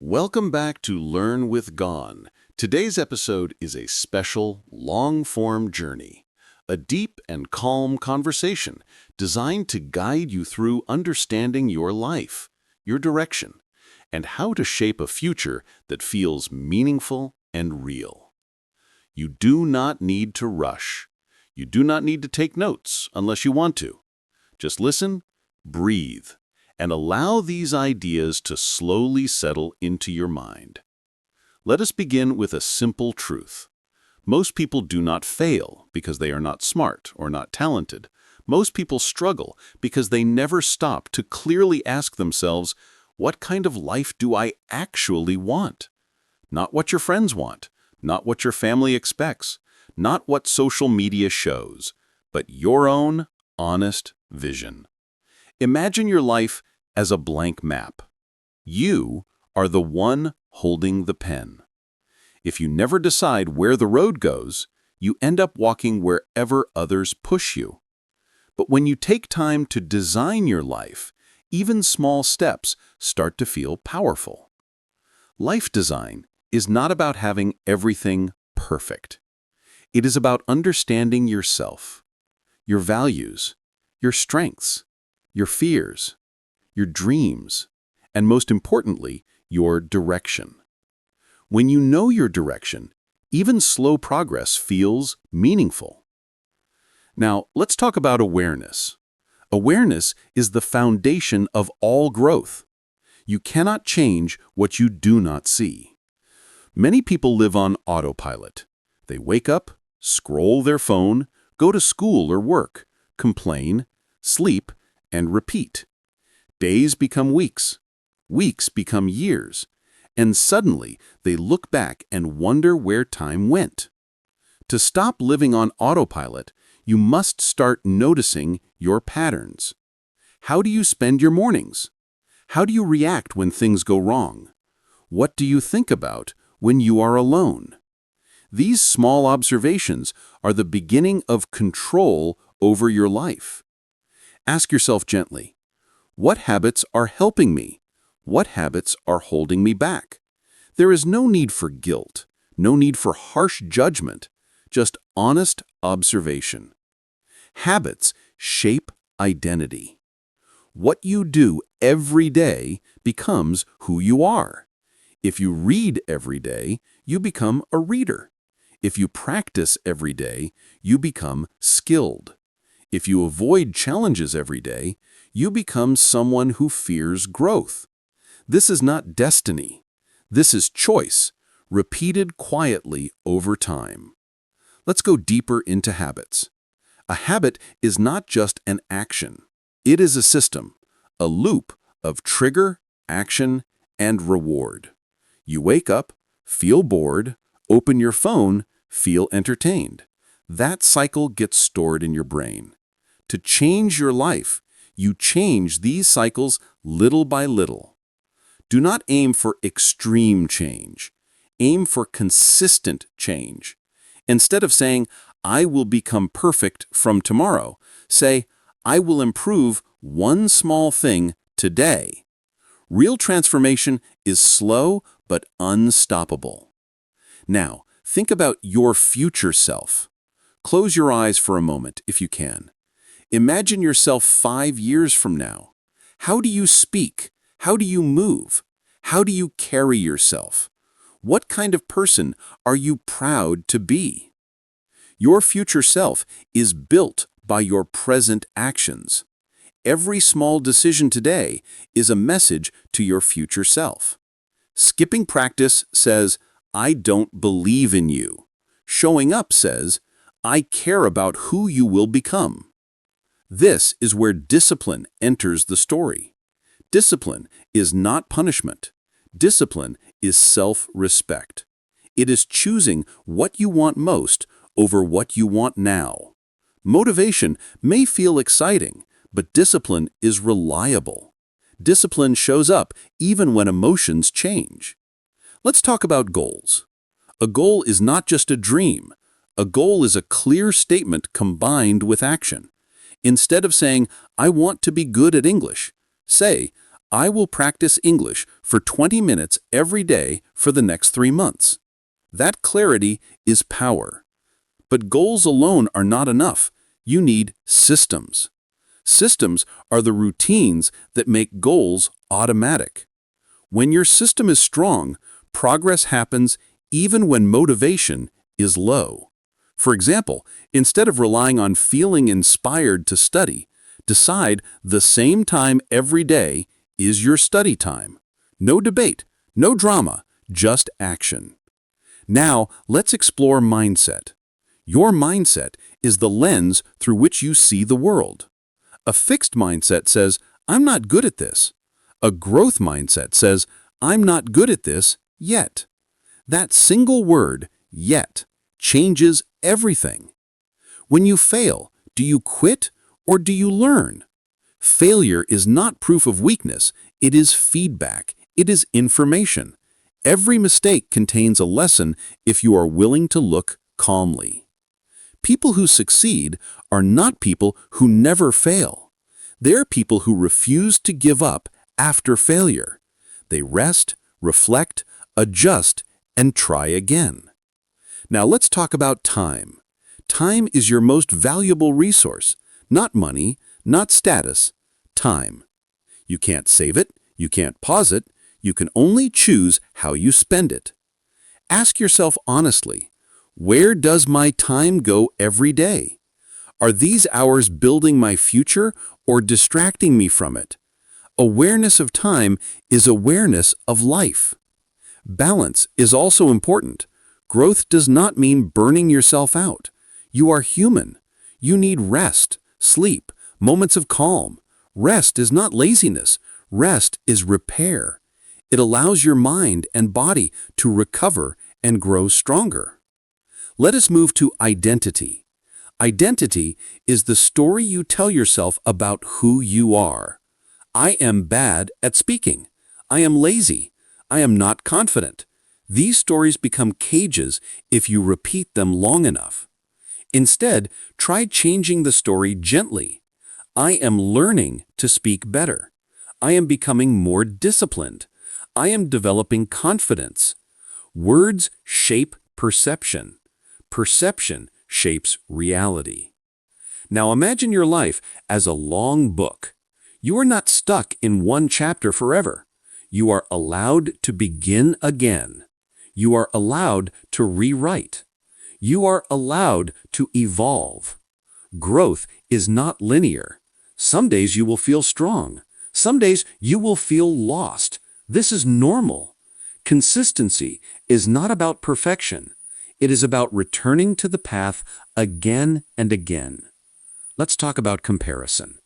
Welcome back to Learn with Gon. Today's episode is a special, long-form journey, a deep and calm conversation designed to guide you through understanding your life, your direction, and how to shape a future that feels meaningful and real. You do not need to rush. You do not need to take notes unless you want to. Just listen, breathe, and allow these ideas to slowly settle into your mind. Let us begin with a simple truth. Most people do not fail because they are not smart or not talented. Most people struggle because they never stop to clearly ask themselves, what kind of life do I actually want? Not what your friends want, not what your family expects, not what social media shows, but your own honest vision. Imagine your life as a blank map. You are the one holding the pen. If you never decide where the road goes, you end up walking wherever others push you. But when you take time to design your life, even small steps start to feel powerful. Life design is not about having everything perfect. It is about understanding yourself, your values, your strengths, your fears, your dreams, and most importantly, your direction. When you know your direction, even slow progress feels meaningful. Now, let's talk about awareness. Awareness is the foundation of all growth. You cannot change what you do not see. Many people live on autopilot. They wake up, scroll their phone, go to school or work, complain, sleep, and repeat. Days become weeks, weeks become years, and suddenly they look back and wonder where time went. To stop living on autopilot, you must start noticing your patterns. How do you spend your mornings? How do you react when things go wrong? What do you think about when you are alone? These small observations are the beginning of control over your life. Ask yourself gently, what habits are helping me? What habits are holding me back? There is no need for guilt, no need for harsh judgment, just honest observation. Habits shape identity. What you do every day becomes who you are. If you read every day, you become a reader. If you practice every day, you become skilled. If you avoid challenges every day, you become someone who fears growth. This is not destiny. This is choice, repeated quietly over time. Let's go deeper into habits. A habit is not just an action. It is a system, a loop of trigger, action, and reward. You wake up, feel bored, open your phone, feel entertained. That cycle gets stored in your brain. To change your life, you change these cycles little by little. Do not aim for extreme change. Aim for consistent change. Instead of saying, I will become perfect from tomorrow, say, I will improve one small thing today. Real transformation is slow but unstoppable. Now, think about your future self. Close your eyes for a moment if you can. Imagine yourself 5 years from now. How do you speak? How do you move? How do you carry yourself? What kind of person are you proud to be? Your future self is built by your present actions. Every small decision today is a message to your future self. Skipping practice says, I don't believe in you. Showing up says, I care about who you will become. This is where discipline enters the story. Discipline is not punishment. Discipline is self-respect. It is choosing what you want most over what you want now. Motivation may feel exciting, but discipline is reliable. Discipline shows up even when emotions change. Let's talk about goals. A goal is not just a dream. A goal is a clear statement combined with action. Instead of saying, I want to be good at English, say, I will practice English for 20 minutes every day for the next 3 months. That clarity is power. But goals alone are not enough. You need systems. Systems are the routines that make goals automatic. When your system is strong, progress happens even when motivation is low. For example, instead of relying on feeling inspired to study, decide the same time every day is your study time. No debate, no drama, just action. Now, let's explore mindset. Your mindset is the lens through which you see the world. A fixed mindset says, I'm not good at this. A growth mindset says, I'm not good at this yet. That single word, yet, changes everything. When you fail, do you quit or do you learn? Failure is not proof of weakness, it is feedback, it is information. Every mistake contains a lesson if you are willing to look calmly. People who succeed are not people who never fail. They're people who refuse to give up after failure. They rest, reflect, adjust, and try again. Now let's talk about time. Time is your most valuable resource. Not money, not status, time. You can't save it, you can't pause it, you can only choose how you spend it. Ask yourself honestly, where does my time go every day? Are these hours building my future or distracting me from it? Awareness of time is awareness of life. Balance is also important. Growth does not mean burning yourself out. You are human. You need rest, sleep, moments of calm. Rest is not laziness. Rest is repair. It allows your mind and body to recover and grow stronger. Let us move to identity. Identity is the story you tell yourself about who you are. I am bad at speaking. I am lazy. I am not confident. These stories become cages if you repeat them long enough. Instead, try changing the story gently. I am learning to speak better. I am becoming more disciplined. I am developing confidence. Words shape perception. Perception shapes reality. Now imagine your life as a long book. You are not stuck in one chapter forever. You are allowed to begin again. You are allowed to rewrite. You are allowed to evolve. Growth is not linear. Some days you will feel strong. Some days you will feel lost. This is normal. Consistency is not about perfection. It is about returning to the path again and again. Let's talk about comparison.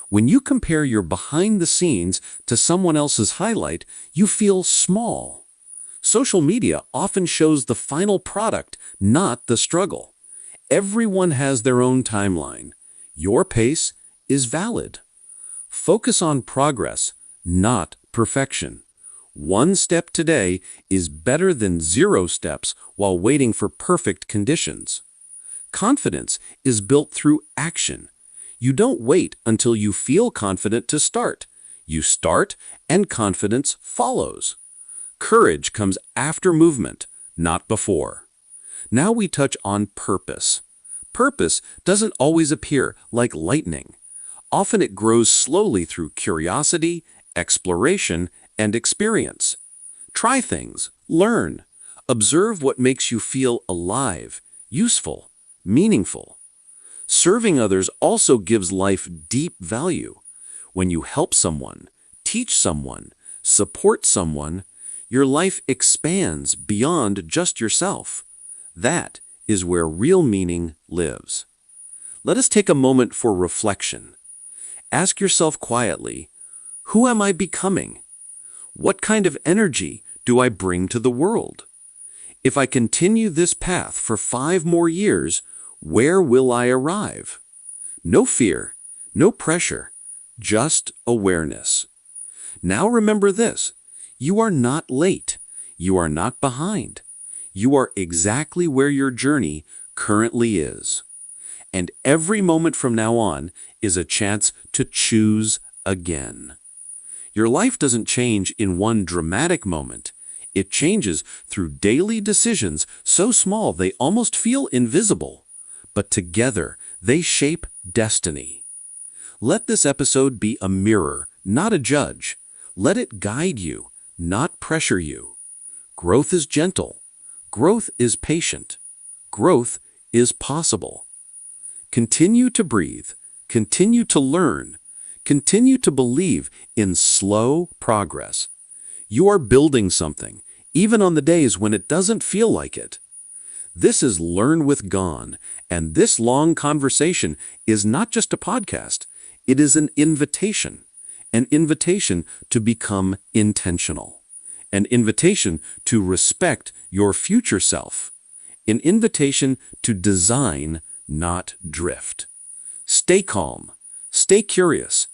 When you compare your behind the scenes to someone else's highlight, you feel small. Social media often shows the final product, not the struggle. Everyone has their own timeline. Your pace is valid. Focus on progress, not perfection. One step today is better than 0 steps while waiting for perfect conditions. Confidence is built through action. You don't wait until you feel confident to start. You start, and confidence follows. Courage comes after movement, not before. Now we touch on purpose. Purpose doesn't always appear like lightning. Often it grows slowly through curiosity, exploration, and experience. Try things, learn, observe what makes you feel alive, useful, meaningful. Serving others also gives life deep value. When you help someone, teach someone, support someone, your life expands beyond just yourself. That is where real meaning lives. Let us take a moment for reflection. Ask yourself quietly, who am I becoming? What kind of energy do I bring to the world? If I continue this path for 5 more years, where will I arrive? No fear, no pressure, just awareness. Now remember this, you are not late, you are not behind. You are exactly where your journey currently is. And every moment from now on is a chance to choose again. Your life doesn't change in one dramatic moment. It changes through daily decisions so small they almost feel invisible. But together, they shape destiny. Let this episode be a mirror, not a judge. Let it guide you, not pressure you. Growth is gentle. Growth is patient. Growth is possible. Continue to breathe. Continue to learn. Continue to believe in slow progress. You are building something, even on the days when it doesn't feel like it. This is Learn with Gone, and this long conversation is not just a podcast. It is an invitation to become intentional, an invitation to respect your future self, an invitation to design, not drift. Stay calm, stay curious,